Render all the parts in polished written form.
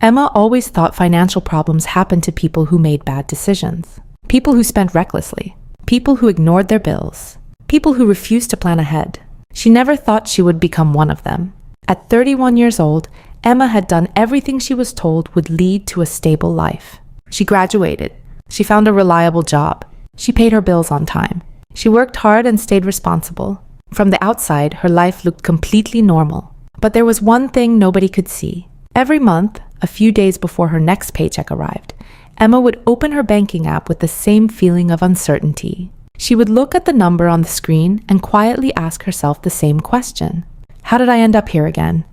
Emma always thought financial problems happened to people who made bad decisions, people who spent recklessly, people who ignored their bills, people who refused to plan ahead. She never thought she would become one of them. At 31 years old, Emma had done everything she was told would lead to a stable life. She graduated. She found a reliable job. She paid her bills on time. She worked hard and stayed responsible. From the outside, her life looked completely normal. But there was one thing nobody could see. Every month, a few days before her next paycheck arrived, Emma would open her banking app with the same feeling of uncertainty. She would look at the number on the screen and quietly ask herself the same question. How did I end up here again?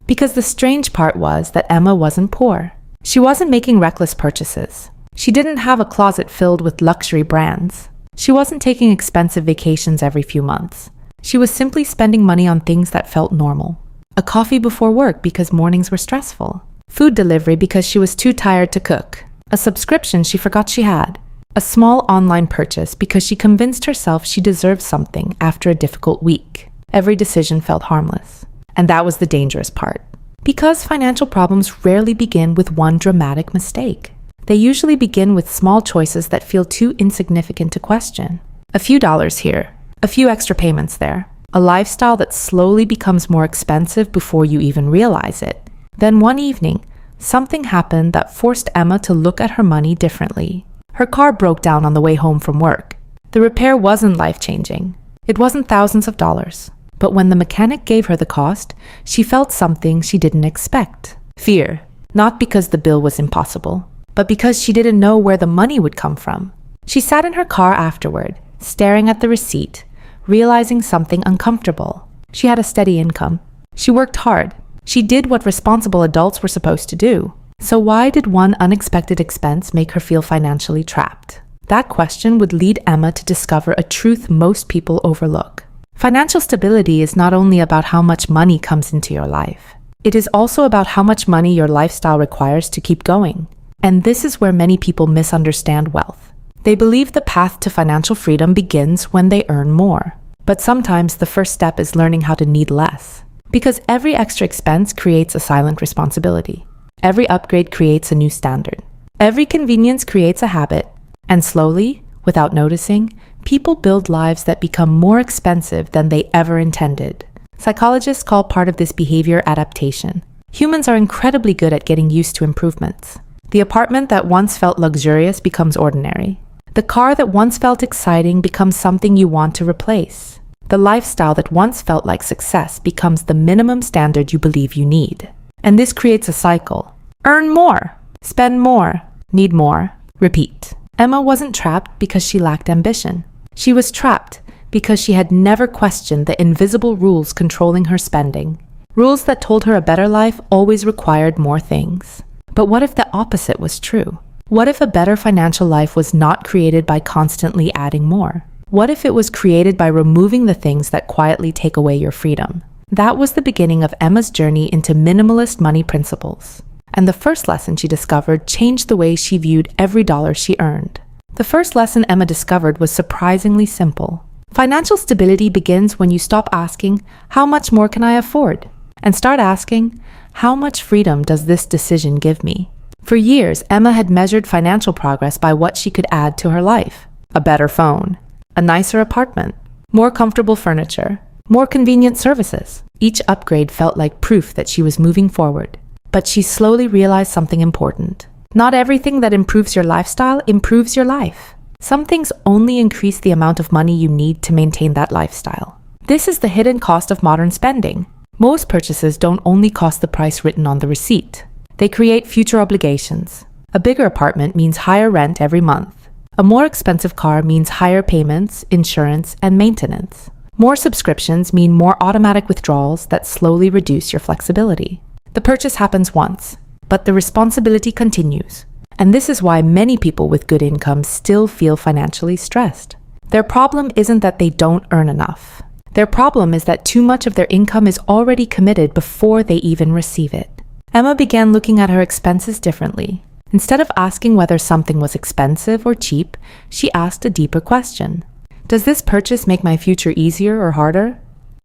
Because the strange part was that Emma wasn't poor. She wasn't making reckless purchases. She didn't have a closet filled with luxury brands. She wasn't taking expensive vacations every few months. She was simply spending money on things that felt normal. A coffee before work because mornings were stressful. Food delivery because she was too tired to cook. A subscription she forgot she had. A small online purchase because she convinced herself she deserved something after a difficult week. Every decision felt harmless. And that was the dangerous part. Because financial problems rarely begin with one dramatic mistake. They usually begin with small choices that feel too insignificant to question. A few dollars here, a few extra payments there. A lifestyle that slowly becomes more expensive before you even realize it. Then one evening, something happened that forced Emma to look at her money differently. Her car broke down on the way home from work. The repair wasn't life-changing. It wasn't thousands of dollars. But when the mechanic gave her the cost, she felt something she didn't expect. Fear. Not because the bill was impossible, but because she didn't know where the money would come from. She sat in her car afterward, staring at the receipt, realizing something uncomfortable. She had a steady income. She worked hard. She did what responsible adults were supposed to do. So why did one unexpected expense make her feel financially trapped? That question would lead Emma to discover a truth most people overlook. Financial stability is not only about how much money comes into your life. It is also about how much money your lifestyle requires to keep going. And this is where many people misunderstand wealth. They believe the path to financial freedom begins when they earn more. But sometimes the first step is learning how to need less. Because every extra expense creates a silent responsibility. Every upgrade creates a new standard. Every convenience creates a habit. And slowly, without noticing, people build lives that become more expensive than they ever intended. Psychologists call part of this behavior adaptation. Humans are incredibly good at getting used to improvements. The apartment that once felt luxurious becomes ordinary. The car that once felt exciting becomes something you want to replace. The lifestyle that once felt like success becomes the minimum standard you believe you need. And this creates a cycle. Earn more, spend more, need more, repeat. Emma wasn't trapped because she lacked ambition. She was trapped because she had never questioned the invisible rules controlling her spending. Rules that told her a better life always required more things. But what if the opposite was true? What if a better financial life was not created by constantly adding more? What if it was created by removing the things that quietly take away your freedom? That was the beginning of Emma's journey into minimalist money principles. And the first lesson she discovered changed the way she viewed every dollar she earned. The first lesson Emma discovered was surprisingly simple. Financial stability begins when you stop asking, how much more can I afford? And start asking, how much freedom does this decision give me? For years, Emma had measured financial progress by what she could add to her life. A better phone, a nicer apartment, more comfortable furniture, more convenient services. Each upgrade felt like proof that she was moving forward. But she slowly realized something important. Not everything that improves your lifestyle improves your life. Some things only increase the amount of money you need to maintain that lifestyle. This is the hidden cost of modern spending. Most purchases don't only cost the price written on the receipt. They create future obligations. A bigger apartment means higher rent every month. A more expensive car means higher payments, insurance, and maintenance. More subscriptions mean more automatic withdrawals that slowly reduce your flexibility. The purchase happens once, but the responsibility continues. And this is why many people with good incomes still feel financially stressed. Their problem isn't that they don't earn enough. Their problem is that too much of their income is already committed before they even receive it. Emma began looking at her expenses differently. Instead of asking whether something was expensive or cheap, she asked a deeper question. Does this purchase make my future easier or harder?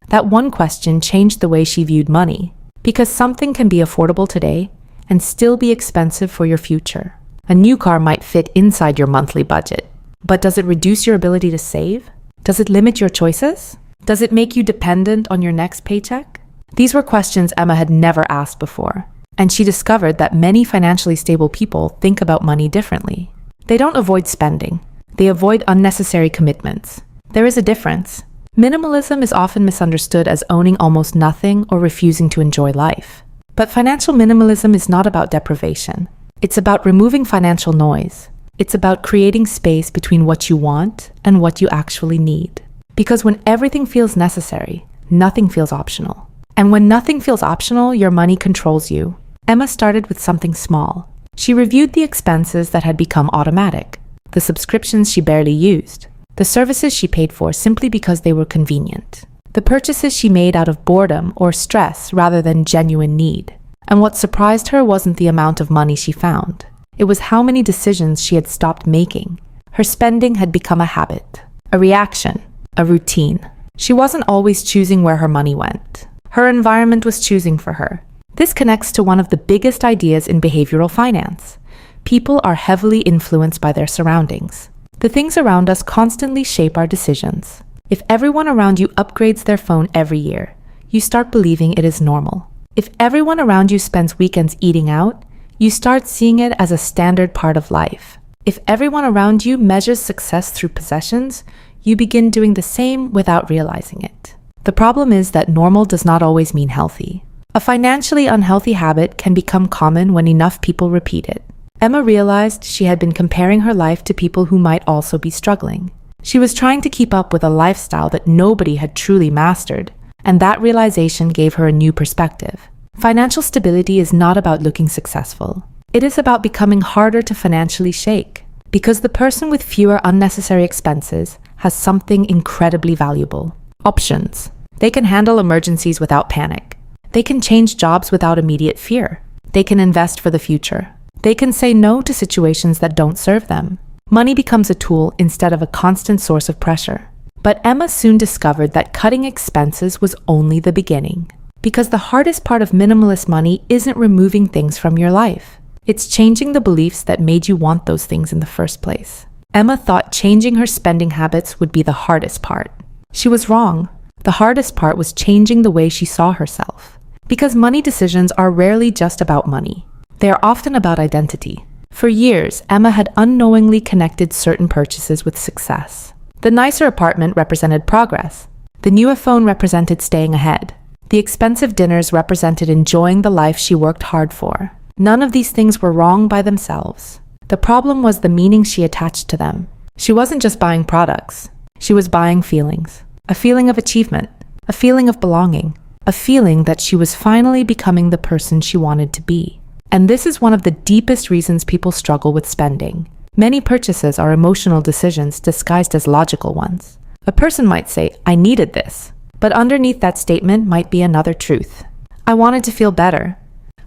That one question changed the way she viewed money. Because something can be affordable today, and still be expensive for your future. A new car might fit inside your monthly budget, but does it reduce your ability to save? Does it limit your choices? Does it make you dependent on your next paycheck? These were questions Emma had never asked before, and she discovered that many financially stable people think about money differently. They don't avoid spending. They avoid unnecessary commitments. There is a difference. Minimalism is often misunderstood as owning almost nothing or refusing to enjoy life. But financial minimalism is not about deprivation. It's about removing financial noise. It's about creating space between what you want and what you actually need. Because when everything feels necessary, nothing feels optional. And when nothing feels optional, your money controls you. Emma started with something small. She reviewed the expenses that had become automatic, the subscriptions she barely used, the services she paid for simply because they were convenient, the purchases she made out of boredom or stress rather than genuine need. And what surprised her wasn't the amount of money she found. It was how many decisions she had stopped making. Her spending had become a habit, a reaction, a routine. She wasn't always choosing where her money went. Her environment was choosing for her. This connects to one of the biggest ideas in behavioral finance. People are heavily influenced by their surroundings. The things around us constantly shape our decisions. If everyone around you upgrades their phone every year, you start believing it is normal. If everyone around you spends weekends eating out, you start seeing it as a standard part of life. If everyone around you measures success through possessions, you begin doing the same without realizing it. The problem is that normal does not always mean healthy. A financially unhealthy habit can become common when enough people repeat it. Emma realized she had been comparing her life to people who might also be struggling. She was trying to keep up with a lifestyle that nobody had truly mastered, and that realization gave her a new perspective. Financial stability is not about looking successful. It is about becoming harder to financially shake, because the person with fewer unnecessary expenses has something incredibly valuable. Options. They can handle emergencies without panic. They can change jobs without immediate fear. They can invest for the future. They can say no to situations that don't serve them. Money becomes a tool instead of a constant source of pressure. But Emma soon discovered that cutting expenses was only the beginning. Because the hardest part of minimalist money isn't removing things from your life. It's changing the beliefs that made you want those things in the first place. Emma thought changing her spending habits would be the hardest part. She was wrong. The hardest part was changing the way she saw herself. Because money decisions are rarely just about money. They are often about identity. For years, Emma had unknowingly connected certain purchases with success. The nicer apartment represented progress. The newer phone represented staying ahead. The expensive dinners represented enjoying the life she worked hard for. None of these things were wrong by themselves. The problem was the meaning she attached to them. She wasn't just buying products. She was buying feelings. A feeling of achievement. A feeling of belonging. A feeling that she was finally becoming the person she wanted to be. And this is one of the deepest reasons people struggle with spending. Many purchases are emotional decisions disguised as logical ones. A person might say, "I needed this," but underneath that statement might be another truth. I wanted to feel better.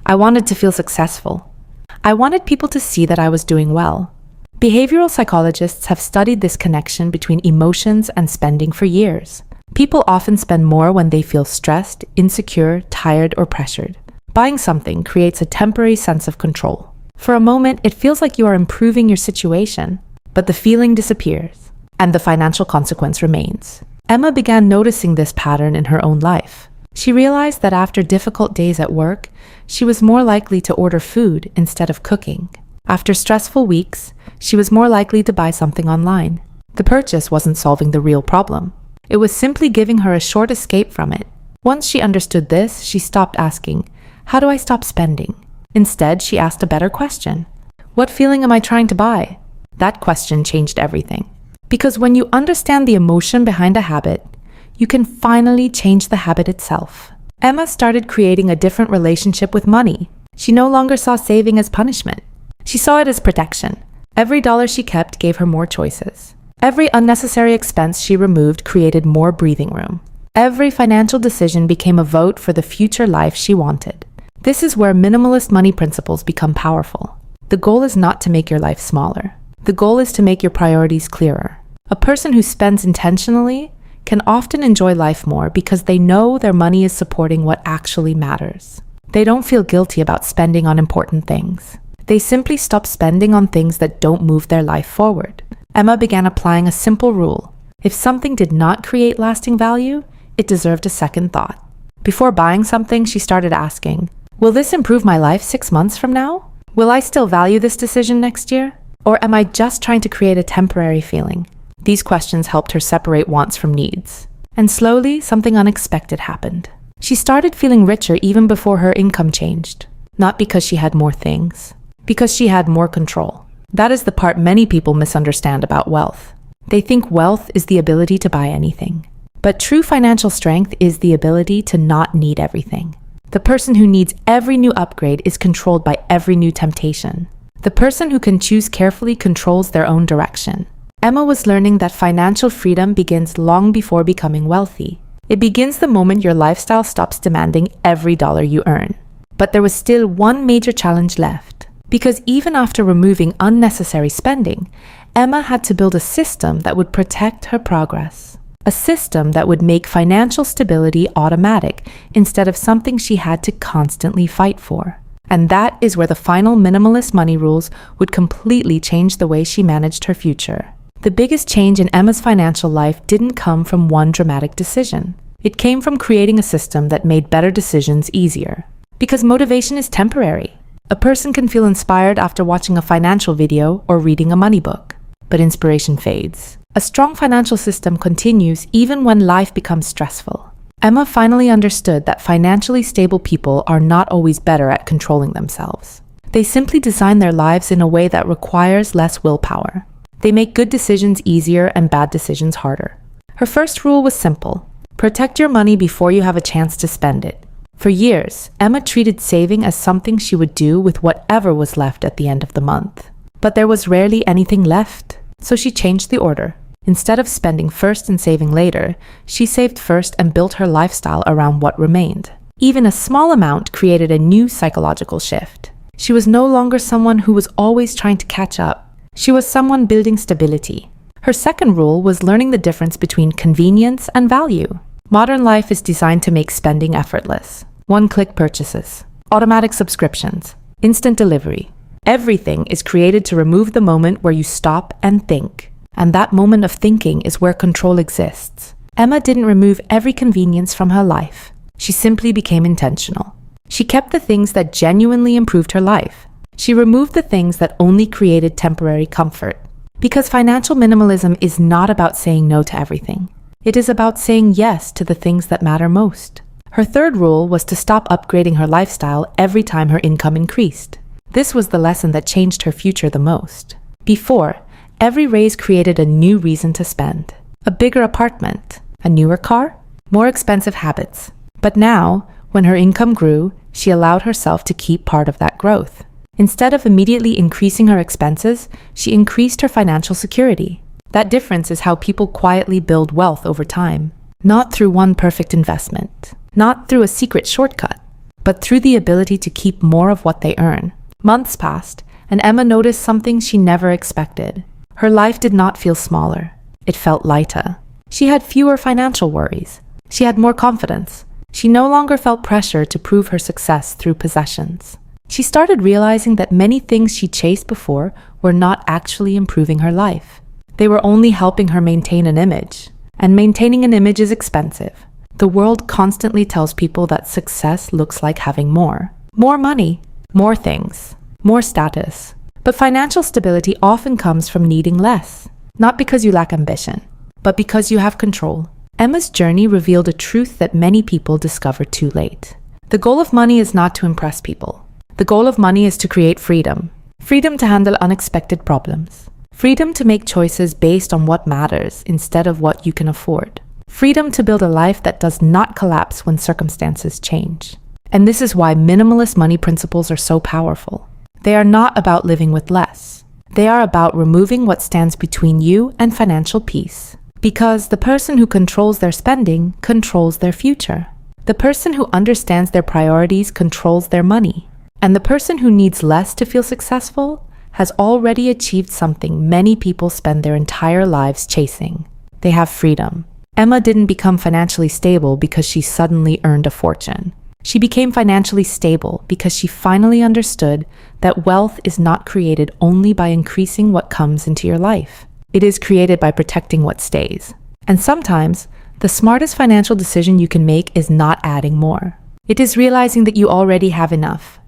I wanted to feel successful. I wanted people to see that I was doing well. Behavioral psychologists have studied this connection between emotions and spending for years. People often spend more when they feel stressed, insecure, tired, or pressured. Buying something creates a temporary sense of control. For a moment, it feels like you are improving your situation, but the feeling disappears, and the financial consequence remains. Emma began noticing this pattern in her own life. She realized that after difficult days at work, she was more likely to order food instead of cooking. After stressful weeks, she was more likely to buy something online. The purchase wasn't solving the real problem. It was simply giving her a short escape from it. Once she understood this, she stopped asking, "How do I stop spending?" Instead, she asked a better question. "What feeling am I trying to buy?" That question changed everything. Because when you understand the emotion behind a habit, you can finally change the habit itself. Emma started creating a different relationship with money. She no longer saw saving as punishment. She saw it as protection. Every dollar she kept gave her more choices. Every unnecessary expense she removed created more breathing room. Every financial decision became a vote for the future life she wanted. This is where minimalist money principles become powerful. The goal is not to make your life smaller. The goal is to make your priorities clearer. A person who spends intentionally can often enjoy life more because they know their money is supporting what actually matters. They don't feel guilty about spending on important things. They simply stop spending on things that don't move their life forward. Emma began applying a simple rule. If something did not create lasting value, it deserved a second thought. Before buying something, she started asking, will this improve my life 6 months from now? Will I still value this decision next year? Or am I just trying to create a temporary feeling? These questions helped her separate wants from needs. And slowly, something unexpected happened. She started feeling richer even before her income changed. Not because she had more things, because she had more control. That is the part many people misunderstand about wealth. They think wealth is the ability to buy anything. But true financial strength is the ability to not need everything. The person who needs every new upgrade is controlled by every new temptation. The person who can choose carefully controls their own direction. Emma was learning that financial freedom begins long before becoming wealthy. It begins the moment your lifestyle stops demanding every dollar you earn. But there was still one major challenge left. Because even after removing unnecessary spending, Emma had to build a system that would protect her progress. A system that would make financial stability automatic instead of something she had to constantly fight for. And that is where the final minimalist money rules would completely change the way she managed her future. The biggest change in Emma's financial life didn't come from one dramatic decision. It came from creating a system that made better decisions easier. Because motivation is temporary. A person can feel inspired after watching a financial video or reading a money book, but inspiration fades. A strong financial system continues even when life becomes stressful. Emma finally understood that financially stable people are not always better at controlling themselves. They simply design their lives in a way that requires less willpower. They make good decisions easier and bad decisions harder. Her first rule was simple. Protect your money before you have a chance to spend it. For years, Emma treated saving as something she would do with whatever was left at the end of the month. But there was rarely anything left, so she changed the order. Instead of spending first and saving later, she saved first and built her lifestyle around what remained. Even a small amount created a new psychological shift. She was no longer someone who was always trying to catch up. She was someone building stability. Her second rule was learning the difference between convenience and value. Modern life is designed to make spending effortless. One-click purchases, automatic subscriptions, instant delivery. Everything is created to remove the moment where you stop and think. And that moment of thinking is where control exists. Emma didn't remove every convenience from her life. She simply became intentional. She kept the things that genuinely improved her life. She removed the things that only created temporary comfort. Because financial minimalism is not about saying no to everything. It is about saying yes to the things that matter most. Her third rule was to stop upgrading her lifestyle every time her income increased. This was the lesson that changed her future the most. Before, every raise created a new reason to spend. A bigger apartment, a newer car, more expensive habits. But now, when her income grew, she allowed herself to keep part of that growth. Instead of immediately increasing her expenses, she increased her financial security. That difference is how people quietly build wealth over time. Not through one perfect investment, not through a secret shortcut, but through the ability to keep more of what they earn. Months passed, and Emma noticed something she never expected. Her life did not feel smaller. It felt lighter. She had fewer financial worries. She had more confidence. She no longer felt pressure to prove her success through possessions. She started realizing that many things she chased before were not actually improving her life. They were only helping her maintain an image. And maintaining an image is expensive. The world constantly tells people that success looks like having more. More money, more things, more status. But financial stability often comes from needing less. Not because you lack ambition, but because you have control. Emma's journey revealed a truth that many people discovered too late. The goal of money is not to impress people. The goal of money is to create freedom. Freedom to handle unexpected problems. Freedom to make choices based on what matters instead of what you can afford. Freedom to build a life that does not collapse when circumstances change. And this is why minimalist money principles are so powerful. They are not about living with less. They are about removing what stands between you and financial peace. Because the person who controls their spending controls their future. The person who understands their priorities controls their money. And the person who needs less to feel successful has already achieved something many people spend their entire lives chasing. They have freedom. Emma didn't become financially stable because she suddenly earned a fortune. She became financially stable because she finally understood that wealth is not created only by increasing what comes into your life. It is created by protecting what stays. And sometimes, the smartest financial decision you can make is not adding more. It is realizing that you already have enough